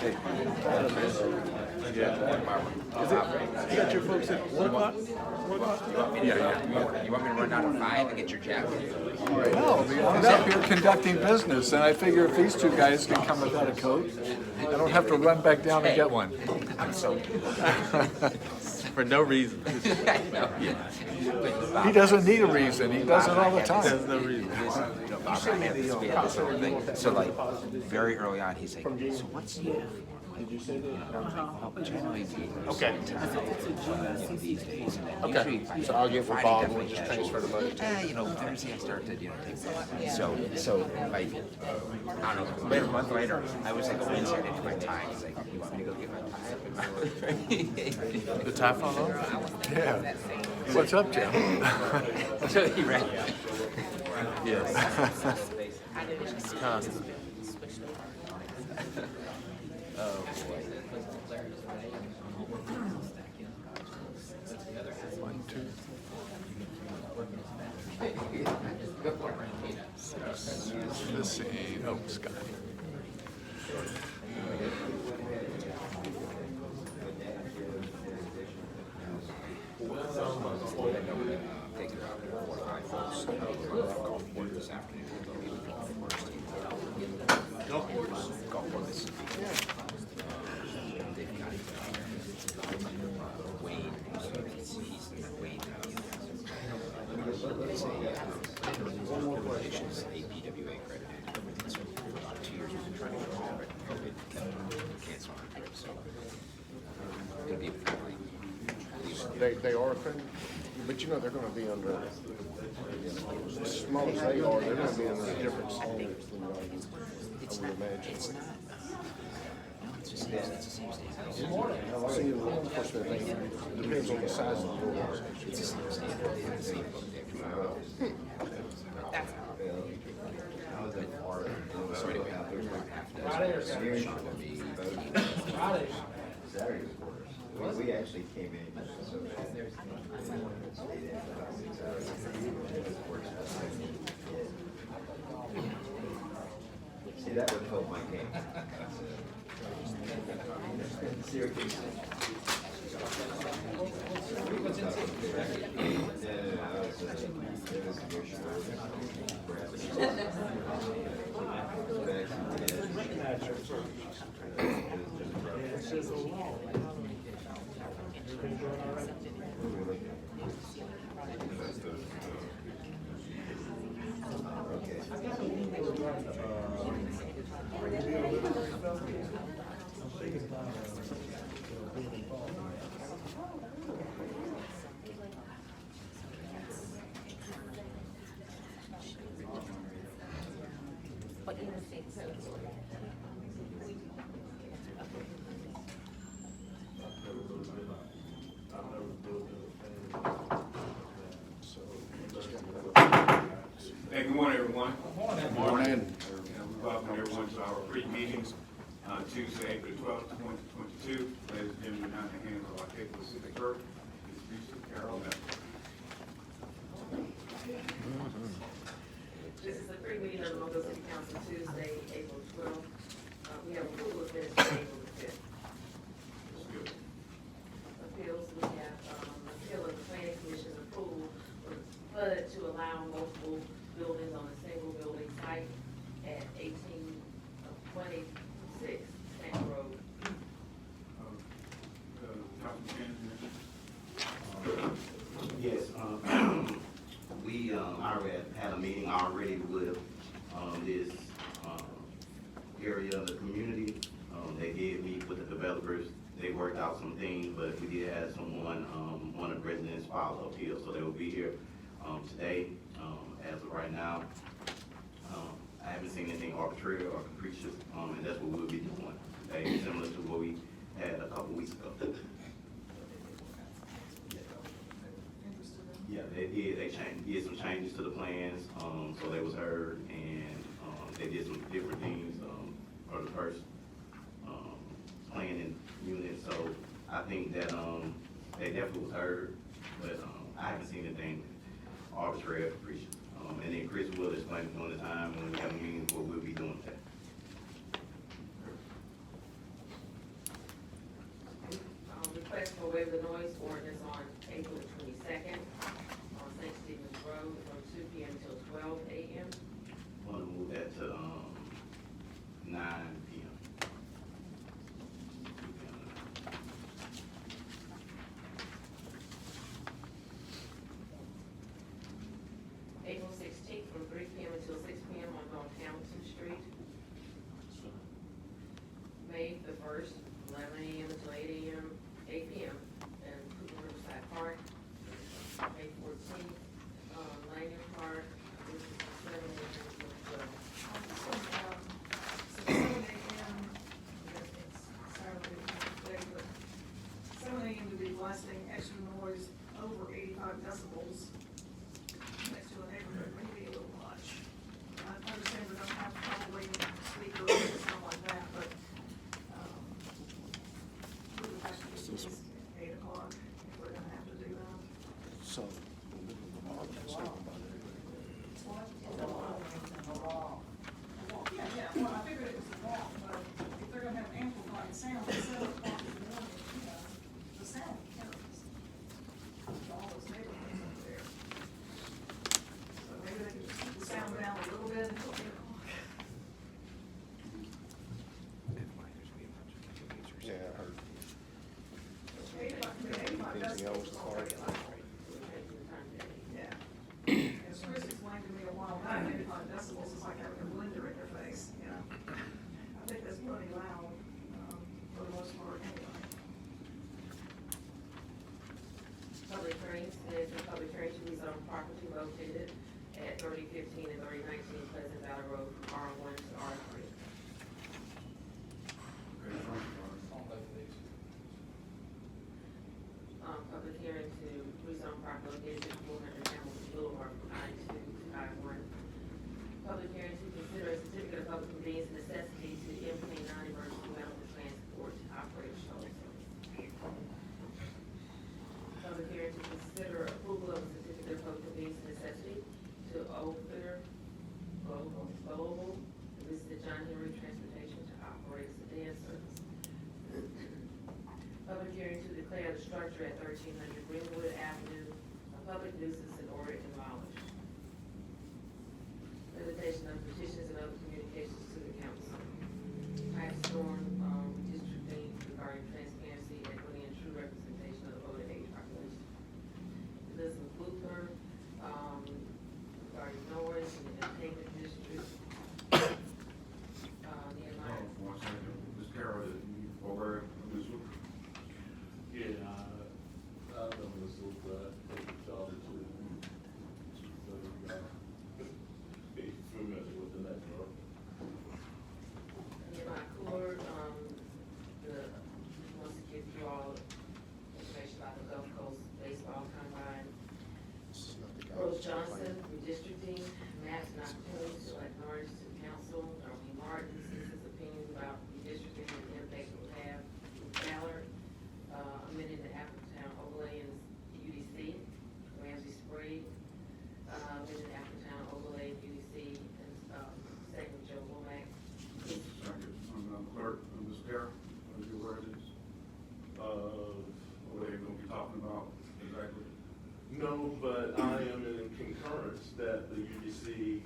You got your folks at 1 o'clock? 1 o'clock? You want me to run down to 5 and get your jacket? No, because I'm here conducting business, and I figure if these two guys can come without a coat, I don't have to run back down and get one. I'm so. For no reason. He doesn't need a reason, he does it all the time. There's no reason. We had this little thing. So like very early on, he's like, so what's the? Did you say that? Oh, generally Okay. these days. And Okay. usually So I'll get with Friday Bob and definitely we'll just casual. transfer the money. You know, Thursday I start to, take so like, I don't know, later, a month later, I was like, Wednesday, I didn't do my tie. He's like, you want me to go get my tie? The tie fall off? Yeah. What's up, Jim? So he ran. Yes. It's constant. Oh boy. 1, 2, 6. Let's see. Oh, Scotty. This afternoon. Golf course. They've got Wayne. He's Wayne. It's a APWA accredited. So for about 2 years we've been trying to go over it. COVID canceled our trip, so it'll be They are accredited, but you know they're going to be under, as small as they are, they're going to be under a different standards than I would imagine. It's not. No, it's the same standard. See, law enforcement thing depends on the size of the organization. It's the same standard. They have the same book. So anyway, there's about half a dozen. Sean will be. Saturday quarters. We actually came in just so see, that would help my game. Syracuse. Hey, good morning, everyone. Good morning. And we welcome everyone to our pre-meetings on Tuesday, April 12th, 2022. Ladies and gentlemen, now in the hands of our capable city clerk, Ms. Lisa Carol Levin. This is the pre-meeting of the Mobile City Council Tuesday, April 12th. We have approval of minutes for April the 5th. That's good. Appeals, we have appeal of the planning commission's approval for PUD to allow multiple buildings on a single building site at 1826 Stanton Road. Councilman Yes, we already had a meeting already with this area of the community. They did meet with the developers. They worked out some things, but we did have someone, one of the residents filed appeal, so they will be here today. As of right now, I haven't seen anything arbitrary or capricious, and that's what we'll be doing today, similar to what we had a couple weeks ago. Yeah, they did some changes to the plans, so they was heard, and they did some different things for the first planning unit. So I think that they definitely was heard, but I haven't seen anything arbitrary or capricious. And then Chris will explain during the time when we have a meeting what we'll be doing with that. for waive the noise ordinance on April the 22nd on St. Stephen's Road from 2 p.m. till 12 a.m. Want to move that to, 9 p.m. April 16th from 3 p.m. until 6 p.m. on North Hamilton Street. May the 1st, 11 a.m. until 8 a.m., 8 p.m. in Cooper Riverside Park. May 14th, Lanyon Park, this is 7 a.m. until 12. So 7 a.m., it's Saturday, Thursday, but 7 a.m. to be blasting extra noise over 85 decibels next to a neighborhood may be a little much. I understand we don't have probably speakers or something like that, but, we would have to do this at 8 o'clock if we're gonna have to do that. So. Yeah, well, I figured it was the law, but if they're gonna have amplified sound at 7 o'clock in the morning, you know, the sound carries to all those neighborhoods up there. So maybe they can just keep the sound down a little bit until 8 o'clock. Yeah, I heard. 85 Anything else, decibels. Clark? Yeah. As Chris explained to me a while back, 85 decibels is like having a blender in your face, you know? I think that's pretty loud, for the most part anyway. Public hearings, there's a public hearing to rezone property located at 3015 and 3019 Pleasant Valley Road from R1 to R3. Public hearing to rezone property located at 400 Hamilton Boulevard from I-2 to I-1. Public hearing to consider a certificate of public convenience and necessity to implement non-emergency medical transport to operate shuttle service. Public hearing to consider approval of a certificate of public convenience and necessity to Ophir Global, this is the John Henry Transportation to operate sedan service. Public hearing to declare the structure at 1300 Greenwood Avenue a public nuisance in order to demolish. Presentation of petitions and other communications to the council. Item Storm, redistricting regarding transparency, equity, and true representation of the voter age population. Elizabeth Luther, regarding noise in the entertainment district. Nehemiah. For 1 second, Ms. Carroll, you aware of this? Yeah, I know this little guy, Charlie too. So, be familiar with the network. Nehemiah Court, wants to give you all information about the Gulf Coast Baseball Combine. Rose Johnson, redistricting, Matt Nocturne, select Norris to the council. Darlene Martin, citizens' opinions about redistricting and the impact it will have. Ballard, amending the Appleton overlay in UDC. Ramsey Sprague, amending the Appleton overlay in UDC, and, second Joe Womack. Second, clerk, Ms. Carroll, are you aware of this? What are they gonna be talking about exactly? No, but I am in concurrence that the UDC,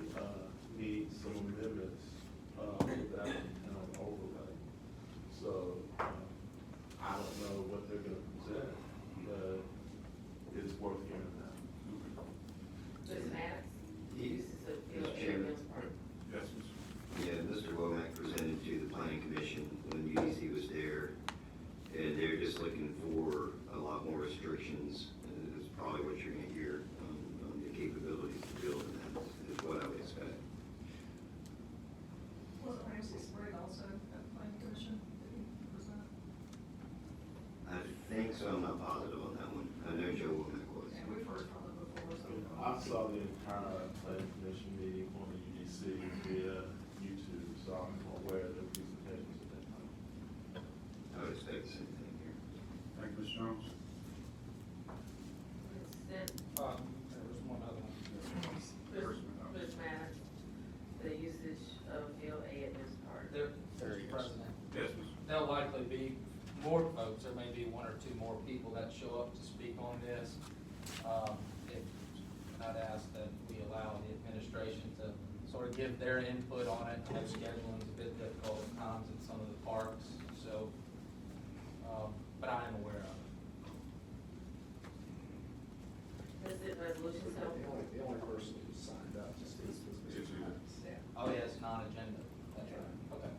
needs some amendments, with that overlay. So, I don't know what they're gonna present, but it's worth hearing that. Ms. Maddox, Yes. uses of field Mr. Chairman. Mills Park. Yes, Ms. Yeah, Mr. Womack presented to the planning commission when UDC was there, and they're just looking for a lot more restrictions. Is probably what you're gonna hear on the capabilities to build, and that is what I would expect. Wasn't Ramsey Sprague also at the planning commission? Did he present? I think so, I'm not positive on that one. I know Joe Womack was. And we've heard from him before, so. I saw the entire planning commission meeting on the UDC via YouTube, so I'm aware of their presentations at that time. I would expect the same thing here. Thank you, Ms. Jones. Then, There was one other one. Chris Maddox, the usage of field A at Mills Park. Mr. President, Yes, Ms. they'll likely be more folks, there may be one or two more people that show up to speak on this. If I'd ask that we allow the administration to sort of give their input on it. I know scheduling's a bit difficult at times in some of the parks, so, but I am aware of it. Is it resolution held? The only person who signed up is Oh, yeah, it's non-agenda. That's right. Okay.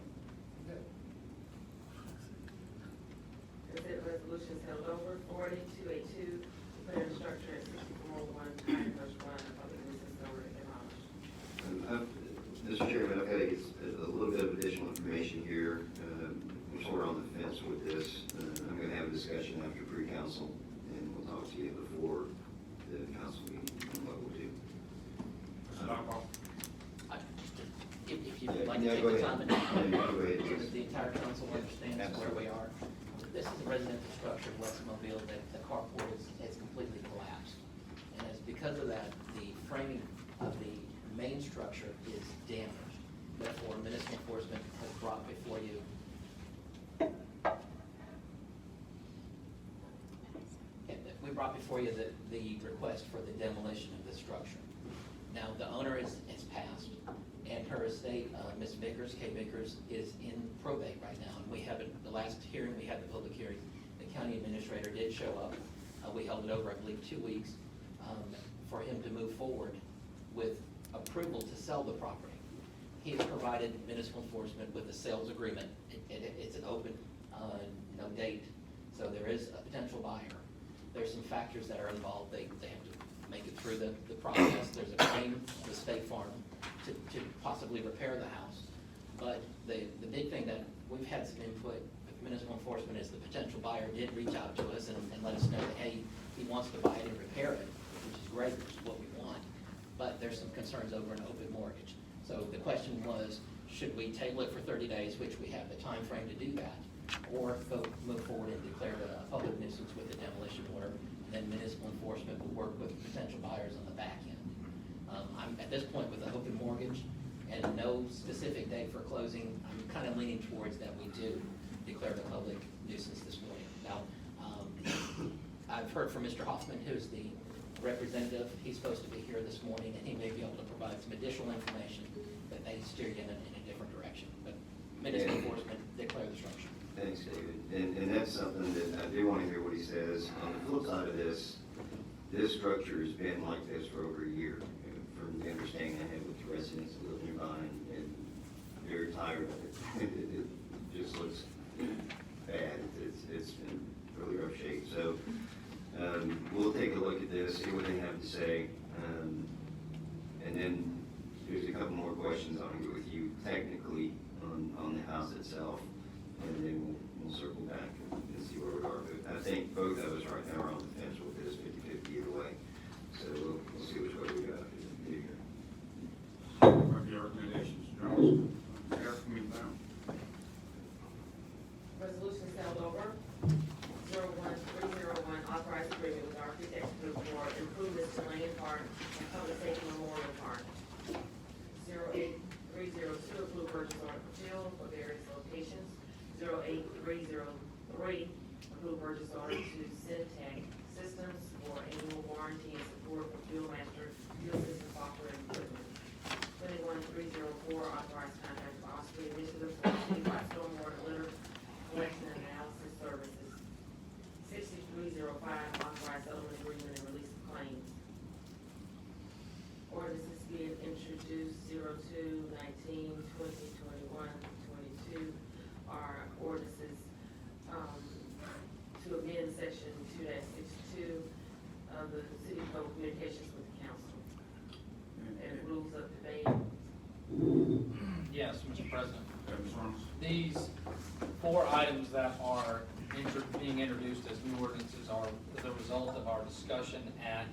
Is it resolutions held over? 48282, declaring structure at 6401 Pine Bush Run, public nuisance over demolished. Mr. Chairman, I've got to get a little bit of additional information here. I'm sort of on the fence with this. I'm going to have a discussion after pre-council, and we'll talk to you before the council meeting on what we'll do. Mr. Blackwell? If you'd like to Yeah, take go the ahead. time and Yeah, go ahead, so yes. that the entire council understands where we are. This is a residential structure in West Mobile that the carport has completely collapsed. And it's because of that, the framing of the main structure is damaged. Therefore, municipal enforcement has brought before you we brought before you the request for the demolition of the structure. Now, the owner has passed, and her estate, Ms. Vickers, Kay Vickers, is in probate right now. And we haven't, the last hearing, we had the public hearing, the county administrator did show up. We held it over, I believe, 2 weeks, for him to move forward with approval to sell the property. He has provided municipal enforcement with a sales agreement. It's an open, no date, so there is a potential buyer. There's some factors that are involved. They have to make it through the process. There's a claim to State Farm to possibly repair the house. But the big thing that we've had some input with municipal enforcement is the potential buyer did reach out to us and let us know that, hey, he wants to buy it and repair it, which is great, which is what we want. But there's some concerns over an open mortgage. So the question was, should we table it for 30 days, which we have the time frame to do that, or move forward and declare it a public nuisance with a demolition order, and then municipal enforcement will work with potential buyers on the back end. I'm at this point with an open mortgage and no specific date for closing, I'm kind of leaning towards that we do declare the public nuisance this morning. Now, I've heard from Mr. Hoffman, who's the representative. He's supposed to be here this morning, and he may be able to provide some additional information that they steer you in a different direction. But municipal enforcement declare the structure. Thanks, David. And that's something that I do want to hear what he says. On the flip side of this structure has been like this for over a year. From the understanding I had with the residents that live nearby, and very tired of it. It just looks bad. It's in really rough shape. So we'll take a look at this, see what they have to say, and then there's a couple more questions I want to go with you technically on the house itself, and then we'll circle back and see where we are. But I think both of us right now are on the fence with this 50-50 either way. So we'll see which way we go after the new year. What are your recommendations, Jones? Sheriff, me down. Resolution held over. 01301, authorized agreement with Architect Group for improvements to Lane Park and Public Safety Memorial Park. 08302, approved purchase order for Jill for various locations. 08303, approved purchase order to Syntec Systems for annual warranty and support for Fuel Master fuel system software and equipment. 21304, authorized contract for Osprey Initiative for citywide stormwater litter collection and analysis services. 6305, authorized settlement agreement and release of claims. Ordinances being introduced 02/19, 2021, 22 are ordinances to amend section 2-62 of the City Code of Communications with the council and rules of debate. Yes, Mr. President. Ms. Reynolds? These 4 items that are being introduced as new ordinances are the result of our discussion at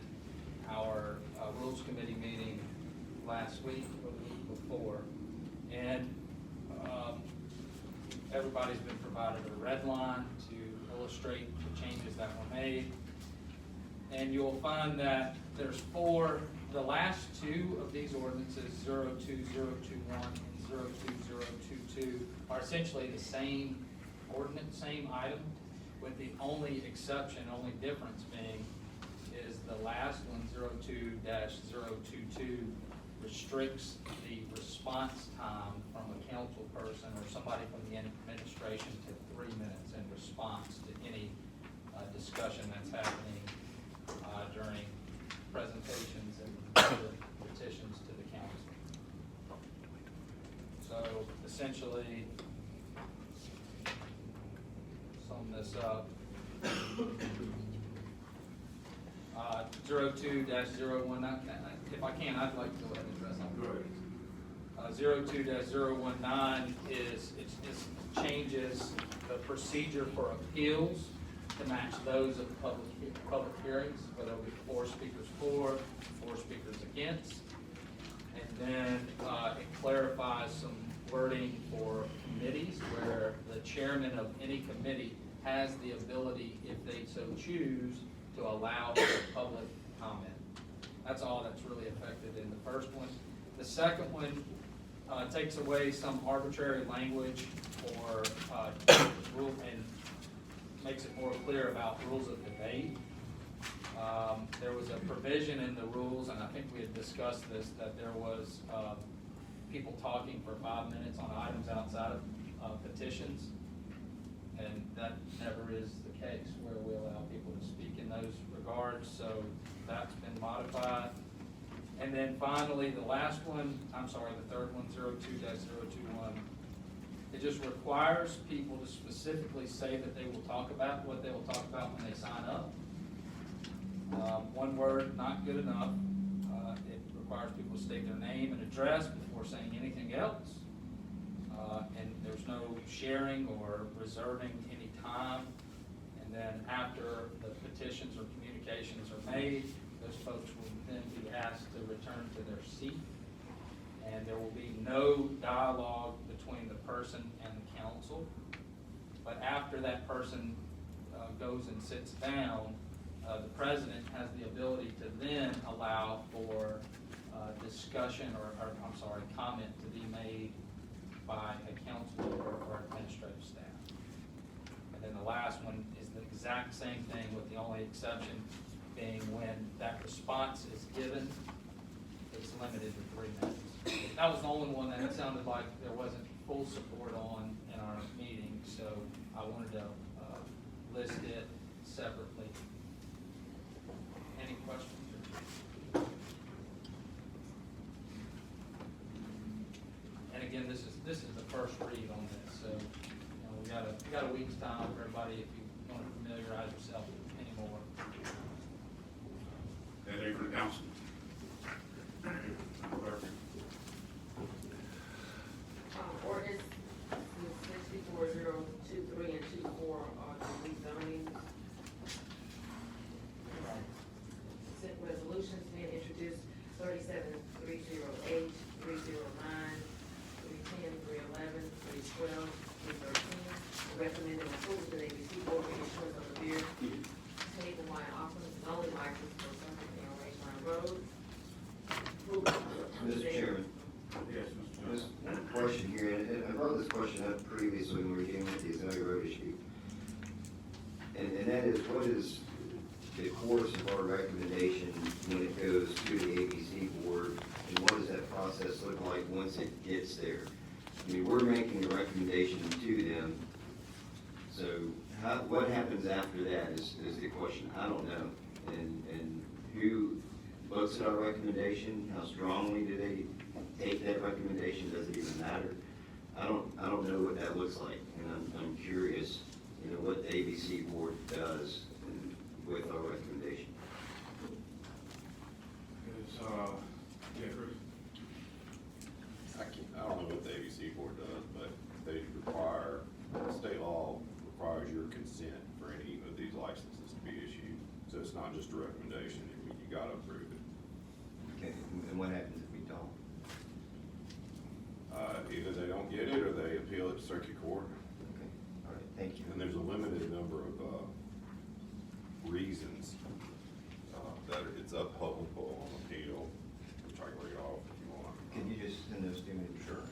our Rules Committee meeting last week or the week before. And everybody's been provided a red line to illustrate the changes that were made. And you'll find that there's 4, the last 2 of these ordinances, 02021 and 02022, are essentially the same ordinance. same item, with the only exception, only difference being is the last one, 02-022, restricts the response time from a council person or somebody from the administration to 3 minutes in response to any discussion that's happening during presentations and petitions to the council. So essentially, sum this up. 02-019, if I can, I'd like to go ahead and address that. Go ahead. 02-019 is, it just changes the procedure for appeals to match those of public hearings, where there'll be 4 speakers for, 4 speakers against. And then it clarifies some wording for committees, where the chairman of any committee has the ability, if they so choose, to allow for public comment. That's all that's really affected in the first one. The second one takes away some arbitrary language for rule and makes it more clear about rules of debate. There was a provision in the rules, and I think we had discussed this, that there was people talking for 5 minutes on items outside of petitions. And that never is the case, where we allow people to speak in those regards, so that's been modified. And then finally, the last one, I'm sorry, the third one, 02-021, it just requires people to specifically say that they will talk about what they will talk about when they sign up. One word, not good enough. It requires people to state their name and address before saying anything else. And there's no sharing or reserving any time. And then after the petitions or communications are made, those folks will then be asked to return to their seat. And there will be no dialogue between the person and the council. But after that person goes and sits down, the president has the ability to then allow for discussion or comment to be made by a council member or administrative staff. And then the last one is the exact same thing, with the only exception being when that response is given, it's limited to 3 minutes. That was the only one that it sounded like there wasn't full support on in our meeting, so I wanted to list it separately. Any questions? And again, this is the first read on this, so we got a week's time for everybody if you want to familiarize yourself anymore. Anything from the council? Clerk. Ordinance 64023 and 24 are the rezoning. Resolutions being introduced, 3730H, 309, 310, 311, 312, 313. Recommended approval to the ABC Board for issuance of the beer table-wide offerings and only license for something on Rangeline Road. Mr. Chairman, Yes, Mr. Johnson. just one question here, and I brought this question up previously when we were dealing with the Auxiliary Road issue. And that is, what is the course of our recommendation when it goes to the ABC Board, and what does that process look like once it gets there? I mean, we're making a recommendation to them, so what happens after that is the question. I don't know. And who looks at our recommendation? How strongly do they take that recommendation? Does it even matter? I don't know what that looks like, and I'm curious, what the ABC Board does with our recommendation. Yeah, Chris. I don't know what the ABC board does, but they require, state law requires your consent for any of these licenses to be issued. So it's not just a recommendation, you gotta approve it. Okay, and what happens if we don't? Either they don't get it or they appeal it to circuit court. Okay, all right, thank you. And there's a limited number of reasons that it's upholdable on appeal, which I can read off if you want. Can you just send those to me? Sure.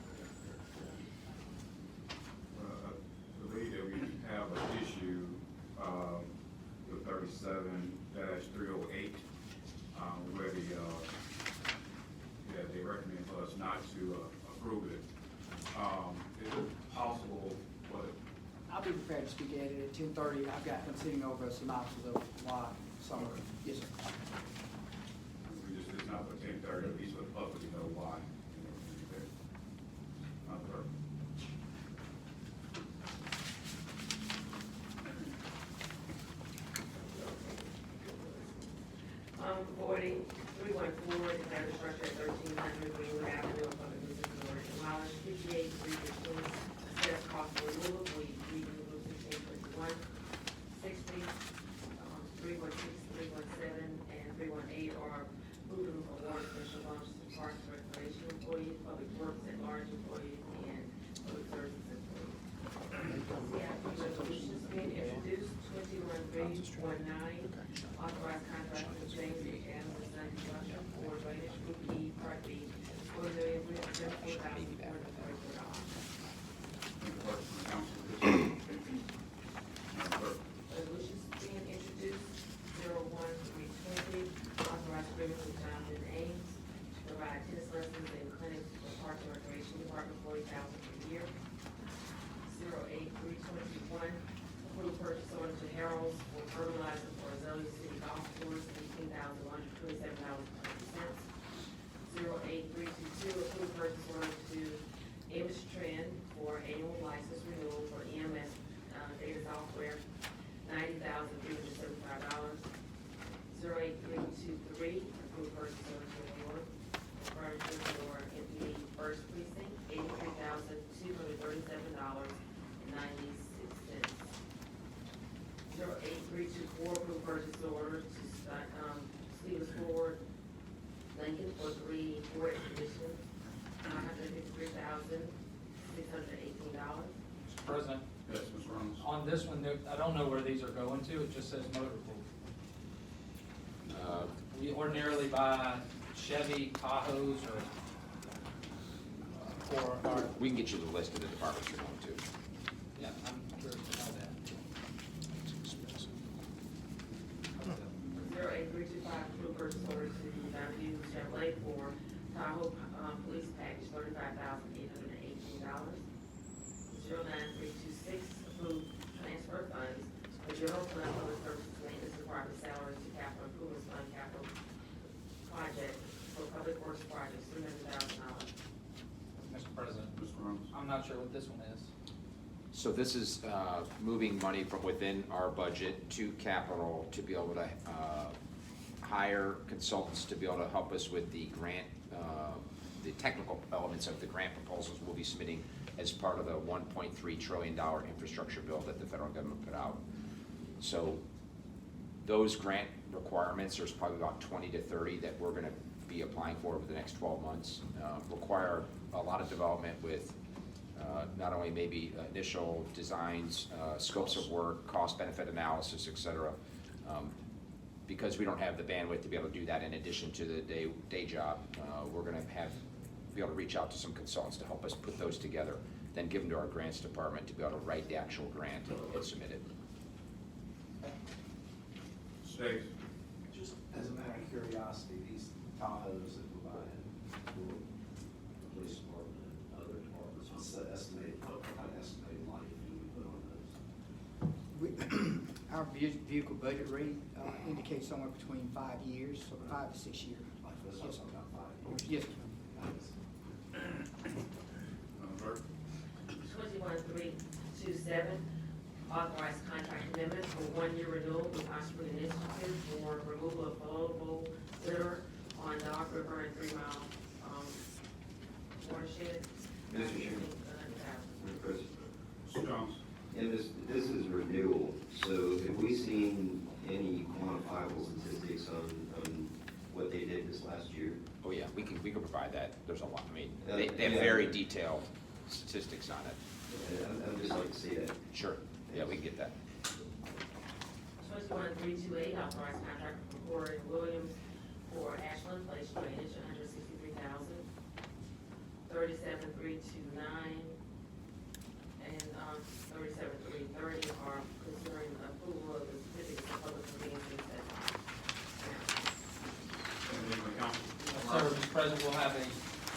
I believe that we have a 2017-308, where they recommend for us not to approve it. Is it possible, what, I'll be prepared to speak at it at 10:30. I've got them sitting over a synopsis of why some of it. Yes, sir. it's not for 10:30, at least for the public to know why. Voiding 314, declare the structure at 1300 Greenwood Avenue, public nuisance in order to demolish 58 315, assess cost for removal of weed, removal 1621, 60, 316, 317, and 318 are moving award special bonuses to parks and recreation employees, public works at large employees, and public services employees. Resolutions being introduced, 21319, authorized contract with James and Design Construction for drainage group E, part B, $4,374,400. Resolutions being introduced, 01320, authorized agreement with Jonathan Ames to provide tennis lessons and clinics for Parks and Recreation Department, $40,000 per year. 08321, approve purchase order to Harold's for fertilizer for Azalea City Golf Course, $18,127.20. 08322, approve purchase order to Image Trend for annual license renewal for EMS data software, $90,375. 08323, approve purchase order to award furniture for MPD First Precinct, $83,237.96. 08324, approve purchase order to Stevens Ford Lincoln for 3 Ford Expeditions, $953,618. Mr. President, Yes, Ms. Reynolds. on this one, I don't know where these are going to, it just says motor pool. We ordinarily buy Chevy Tahoes or We can get you the list of the departments you're going to. yeah, I'm curious to know that. 08325, approve purchase order to Donahue Chevrolet for Tahoe Police Package, $35,818. 09326, approve transfer funds for general fund public services maintenance department salaries to capital improvements fund capital project for public works projects, $300,000. Mr. President, Ms. Reynolds. I'm not sure what this one is. So this is moving money from within our budget to capital to be able to hire consultants to be able to help us with the grant, the technical elements of the grant proposals we'll be submitting as part of the $1.3 trillion infrastructure bill that the federal government put out. So those grant requirements, there's probably about 20 to 30 that we're gonna be applying for over the next 12 months, require a lot of development with not only maybe initial designs, scopes of work, cost benefit analysis, et cetera. Because we don't have the bandwidth to be able to do that in addition to the day job, we're gonna be able to reach out to some consultants to help us put those together, then give them to our grants department to be able to write the actual grant and submit it. States. Just as a matter of curiosity, these Tahoes that we're buying for the police department and other departments, what's the estimated life do we put on those? Our vehicle budget rate indicates somewhere between 5 years, so 5 to 6 years. Like this, I'm talking about 5 years. Yes, sir. Clerk. 21327, authorized contract amendment for 1-year renewal with Osprey Initiative for removal of flowable litter on Dog River and 3 Mile watershed. Mr. Chairman. Mr. President. Mr. Jones. And this is renewal, so have we seen any quantifiable statistics on what they did this last year? Oh yeah, we can provide that. There's a lot. I mean, Yeah. they have very detailed statistics on it. I'd just like to see that. Sure. Yeah, we can get that. 21328, authorized contract for Corey Williams for Ashland Place drainage, $163,000. 37329 and 37330 are considering approval of the certificates of public convenience and President, we'll have a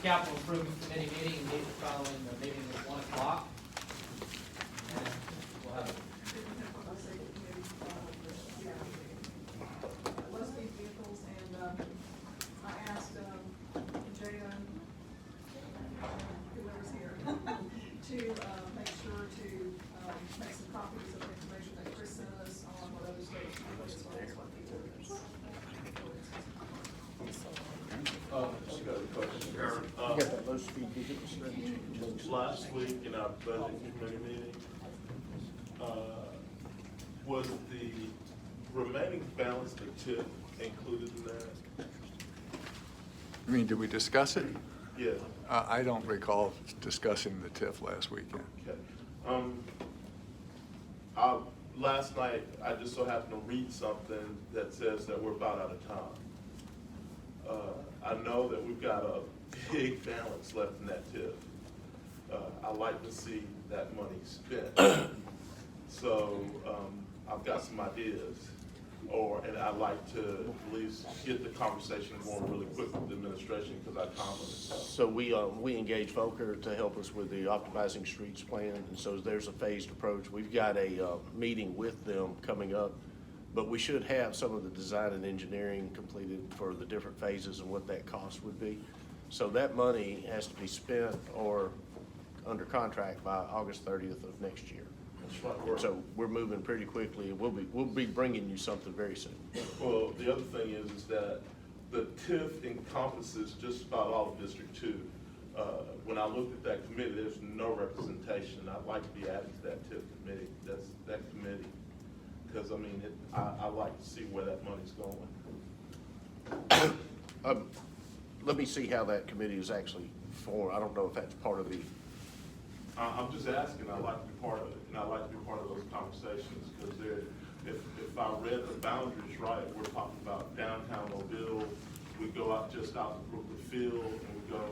capital improvement committee meeting immediately following the meeting at 1 o'clock. And we'll have Let's be vehicles, and I asked Jada, whoever's here, to make sure to make some copies of the information that Chris sent us on what other states do as well as what people do. I've got a question. You got that low speed vehicles? Last week in our budget committee meeting, was the remaining balance of TIF included in that? I mean, did we discuss it? Yeah. I don't recall discussing the TIF last weekend. Okay. Last night, I just so happened to read something that says that we're about out of time. I know that we've got a big balance left in that TIF. I like to see that money spent. So, I've got some ideas, and I'd like to at least get the conversation going really quick with the administration, because I commented. So we engaged Volker to help us with the optimizing streets plan, and so there's a phased approach. We've got a meeting with them coming up, but we should have some of the design and engineering completed for the different phases and what that cost would be. So that money has to be spent or under contract by August 30th of next year. So we're moving pretty quickly, and we'll be bringing you something very soon. Well, the other thing is that the TIF encompasses just about all of District 2. When I looked at that committee, there's no representation. I'd like to be added to that TIF committee, that committee. Because, I mean, I like to see where that money's going. Let me see how that committee is actually formed. I don't know if that's part of the, I'm just asking, I'd like to be part of it, and I'd like to be part of those conversations, because if I read the boundaries right, we're talking about downtown Mobile, we go out just out to Brooklyn Field, and we go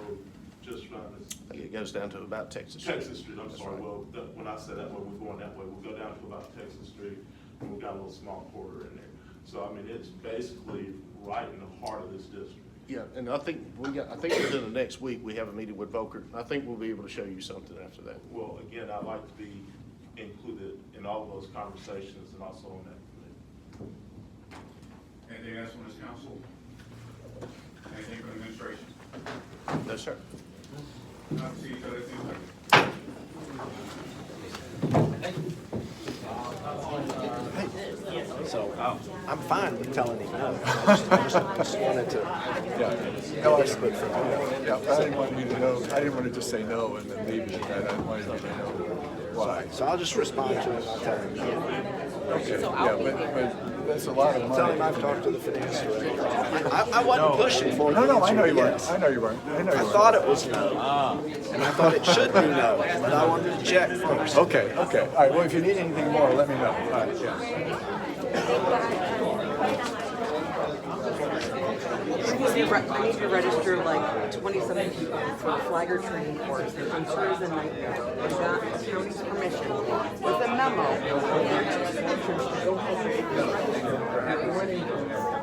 just around this. it goes down to about Texas Street. Texas Street, I'm That's sorry, right. well, when I said that way, we're going that way, we'll go down to about Texas Street, and we've got a little small corridor in there. So, I mean, it's basically right in the heart of this district. Yeah, and I think within the next week, we have a meeting with Volker. I think we'll be able to show you something after that. Well, again, I'd like to be included in all of those conversations and also on that committee. Anything else from this council? Anything from the administration? No, sir. Not to see each other, it seems like. So I'm fine with telling him no. I just wanted to. Yeah. No, I didn't want you to know, I didn't want to just say no and then leave it at that. I wanted you to know why. So I'll just respond to him. I'll tell him no. Okay, yeah, but that's a lot of money. Tell him I've talked to the finance director. I wasn't pushing for it. No, I know you weren't. Yes. I know you weren't. I thought it was no, and I thought it should be no, but I wanted to check first. Okay. All right, well, if you need anything more, let me know. All right, yeah. I need to register like 27 people for the Flagger training course. I'm sure it's a nightmare. I got the county's permission with a memo. To go ahead and